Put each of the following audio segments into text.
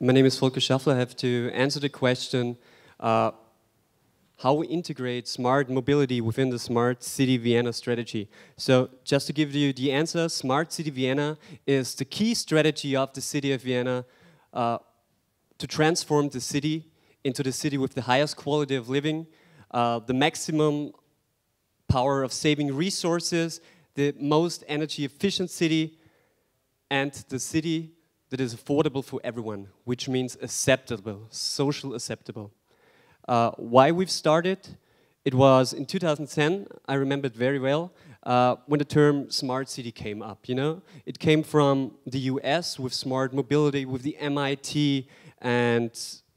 My name is Volker Schaffler. I have to answer the question how we integrate smart mobility within the Smart City Vienna strategy. So just to give you the answer, Smart City Vienna is the key strategy of the city of Vienna to transform the city into the city with the highest quality of living, the maximum power of saving resources, the most energy efficient city, and the city that is affordable for everyone, which means acceptable, social acceptable. Why we've started? It was in 2010, I remember it very well, when the term smart city came up, you know? It came from the US with smart mobility, with the MIT and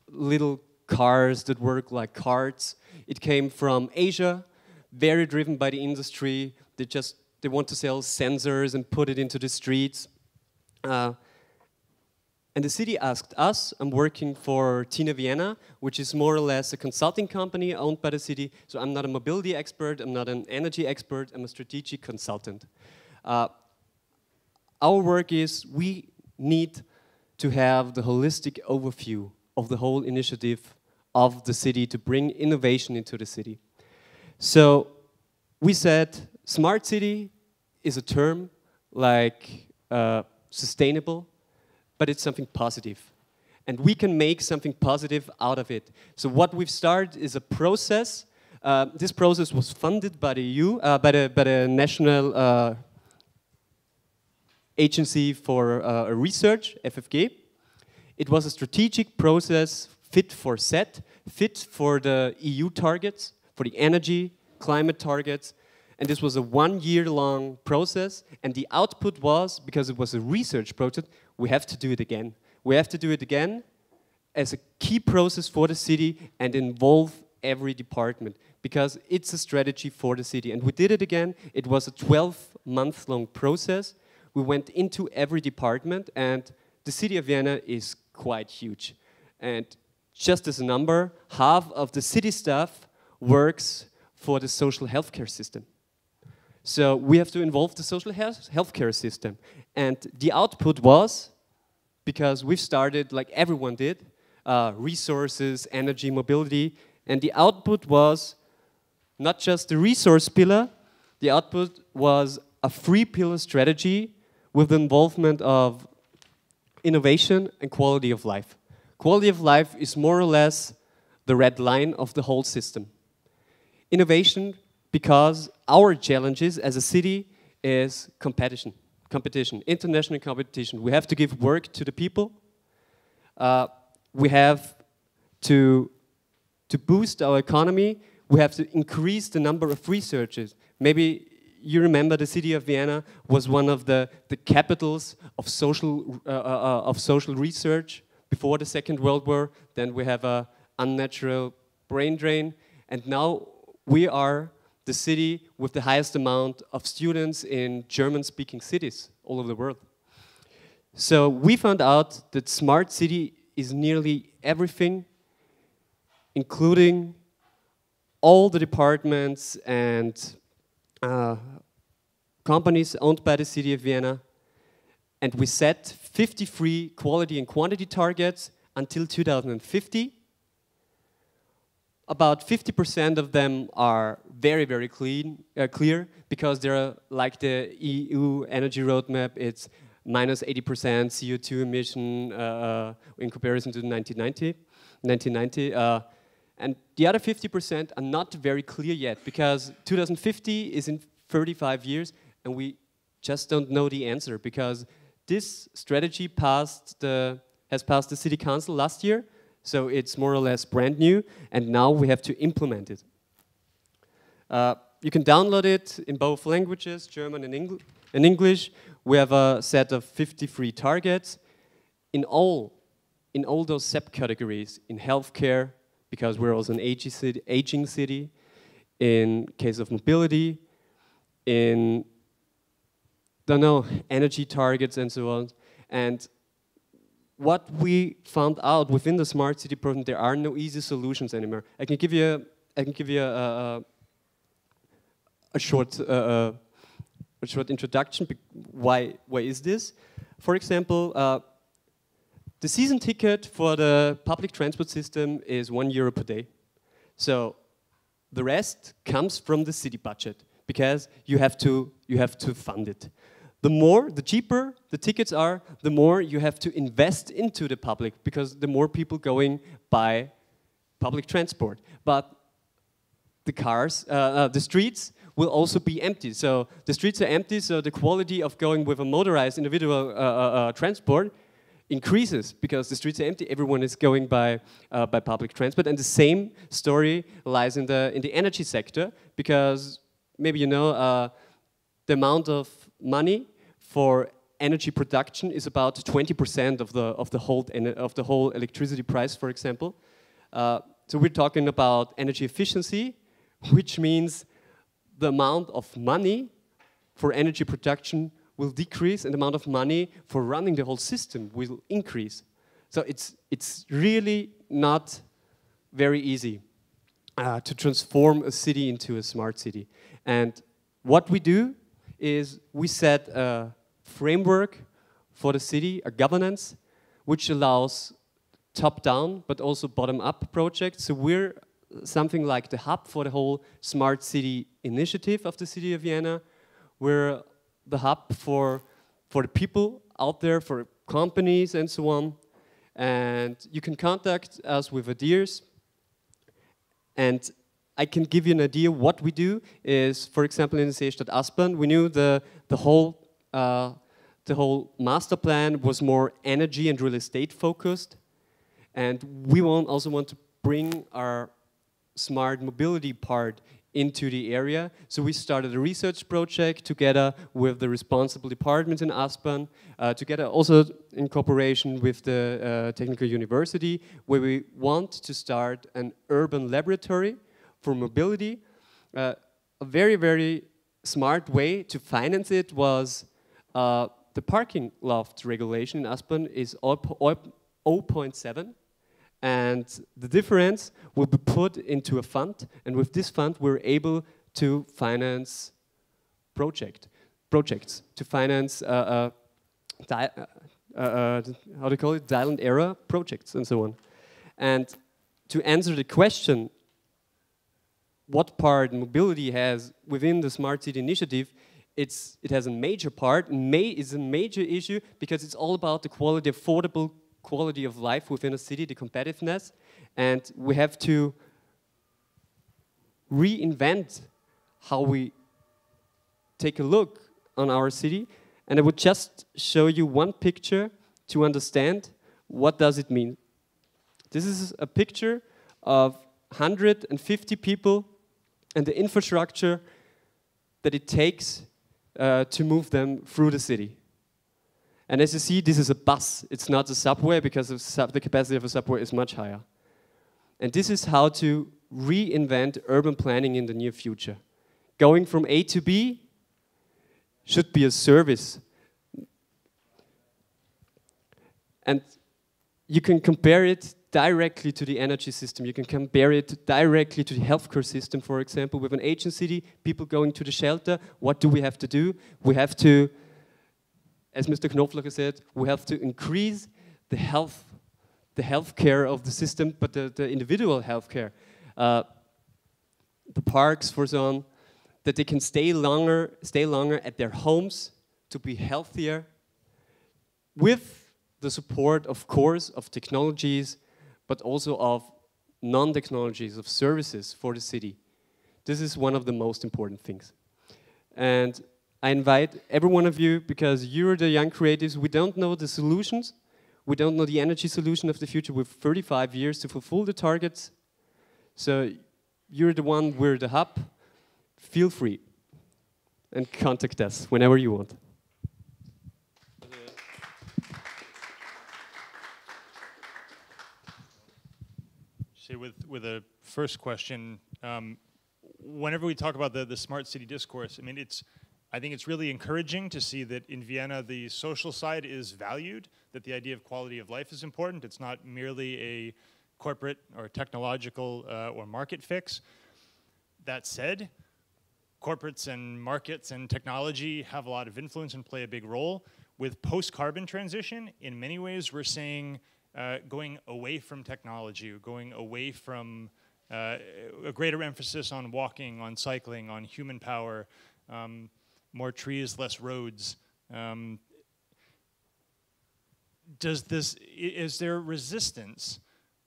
little cars that work like carts. It came from Asia, very driven by the industry. They want to sell sensors and put it into the streets. And the city asked us, I'm working for Tina Vienna, which is more or less a consulting company owned by the city. So I'm not a mobility expert, I'm not an energy expert, I'm a strategic consultant. Our work is we need to have the holistic overview of the whole initiative of the city to bring innovation into the city. So we said smart city is a term like sustainable, but it's something positive. And we can make something positive out of it. So what we've started is a process. This process was funded by the EU, by the National Agency for Research, FFG. It was a strategic process fit for the EU targets, for the energy, climate targets. And this was a 1-year-long process. And the output was, because it was a research project, we have to do it again. We have to do it again as a key process for the city and involve every department, because it's a strategy for the city. And we did it again. It was a 12-month-long process. We went into every department, and the city of Vienna is quite huge. And just as a number, half of the city staff works for the social healthcare system. So we have to involve the social healthcare system. And the output was, because we've started like everyone did, resources, energy, mobility, and the output was not just the resource pillar, the output was a 3-pillar strategy with the involvement of innovation and quality of life. Quality of life is more or less the red line of the whole system. Innovation, because our challenges as a city is competition, international competition. We have to give work to the people. We have to boost our economy. We have to increase the number of researchers. Maybe you remember the city of Vienna was one of the capitals of social research before the Second World War. Then we have an unnatural brain drain, and now we are the city with the highest amount of students in German-speaking cities all over the world. So we found out that smart city is nearly everything, including all the departments and companies owned by the city of Vienna. And we set 53 quality and quantity targets until 2050. About 50% of them are very, very clear, because they're like the EU energy roadmap. It's minus 80% CO2 emission in comparison to 1990. And the other 50% are not very clear yet, because 2050 is in 35 years, and we just don't know the answer, because this strategy has passed the city council last year. So it's more or less brand new, and now we have to implement it. You can download it in both languages, German and English. We have a set of 53 targets in all those subcategories. In healthcare, because we're also an aging city. In case of mobility, in energy targets and so on. And what we found out within the smart city program, there are no easy solutions anymore. I can give you a short introduction. Why is this? For example, The season ticket for the public transport system is €1 per day. So the rest comes from the city budget because you have to fund it. The cheaper the tickets are, the more you have to invest into the public because the more people going by public transport. But the cars, the streets will also be empty. So the streets are empty, so the quality of going with a motorized individual transport increases because the streets are empty. Everyone is going by public transport, and the same story lies in the energy sector because maybe you know the amount of money for energy production is about 20% of the whole electricity price, for example. So we're talking about energy efficiency, which means the amount of money for energy production will decrease and the amount of money for running the whole system will increase. So it's really not very easy to transform a city into a smart city. And what we do is we set a framework for the city, a governance, which allows top-down but also bottom-up projects. So we're something like the hub for the whole smart city initiative of the city of Vienna. We're the hub for the people out there, for companies and so on. And you can contact us with ideas. And I can give you an idea what we do is, for example, in the Seestadt Aspern, we knew the whole master plan was more energy and real estate focused. And we also want to bring our smart mobility part into the area. So we started a research project together with the responsible departments in Aspern, together also in cooperation with the Technical University, where we want to start an urban laboratory for mobility. A very, very smart way to finance it was the parking loft regulation in Aspern is 0.7. And the difference will be put into a fund, and with this fund we're able to finance projects, to finance how do you call it, dial and error projects and so on. And to answer the question, what part mobility has within the Smart City Initiative, it has a major part, is a major issue because it's all about the quality, affordable quality of life within a city, the competitiveness, and we have to reinvent how we take a look on our city. And I would just show you one picture to understand what does it mean. This is a picture of 150 people and the infrastructure that it takes to move them through the city. And as you see, this is a bus. It's not a subway because the capacity of a subway is much higher. And this is how to reinvent urban planning in the near future. Going from A to B should be a service. And you can compare it directly to the energy system. You can compare it directly to the healthcare system, for example. With an aging city, people going to the shelter, what do we have to do? We have to, as Mr. Knopfler said, we have to increase the healthcare of the system, but the individual healthcare, the parks, for so on, that they can stay longer at their homes to be healthier, with the support, of course, of technologies, but also of non-technologies, of services for the city. This is one of the most important things. And I invite every one of you, because you're the young creatives, we don't know the solutions, we don't know the energy solution of the future with 35 years to fulfill the targets. So you're the one, we're the hub. Feel free and contact us whenever you want. So with a first question, whenever we talk about the smart city discourse, I think it's really encouraging to see that in Vienna the social side is valued, that the idea of quality of life is important. It's not merely a corporate or technological or market fix. That said, corporates and markets and technology have a lot of influence and play a big role. With post-carbon transition, in many ways we're saying going away from technology, going away from a greater emphasis on walking, on cycling, on human power, more trees, less roads. Is there resistance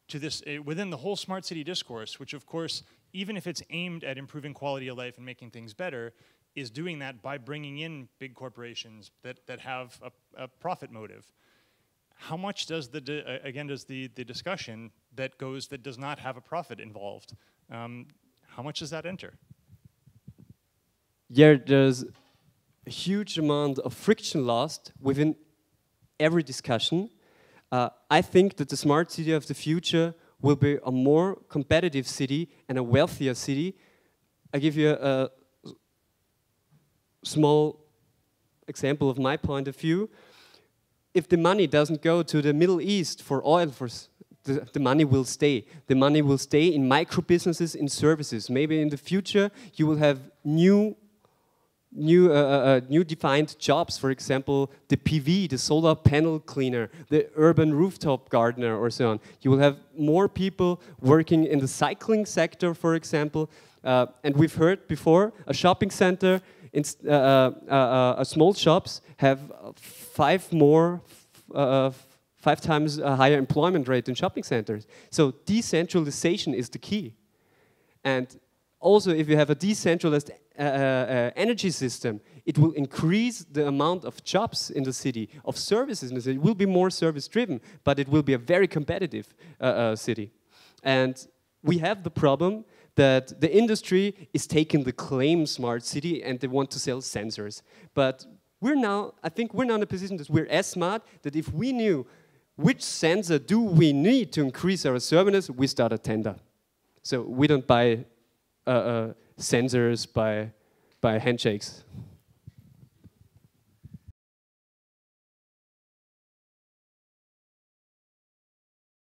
to this within the whole smart city discourse, which of course, even if it's aimed at improving quality of life and making things better, is doing that by bringing in big corporations that have a profit motive? How much does the discussion that does not have a profit involved, how much does that enter? Yeah, there's a huge amount of friction lost within every discussion. I think that the smart city of the future will be a more competitive city and a wealthier city. I give you a small example of my point of view. If the money doesn't go to the Middle East for oil, the money will stay. The money will stay in micro businesses, in services. Maybe in the future you will have new defined jobs, for example, the PV, the solar panel cleaner, the urban rooftop gardener, or so on. You will have more people working in the cycling sector, for example. And we've heard before, a shopping center, small shops have five times a higher employment rate than shopping centers. So decentralization is the key. And also, if you have a decentralized energy system, it will increase the amount of jobs in the city, of services in the city. It will be more service-driven, but it will be a very competitive city. And we have the problem that the industry is taking the claim smart city and they want to sell sensors. But I think we're now in a position that we're as smart that if we knew which sensor do we need to increase our service, we start a tender. So we don't buy sensors by handshakes.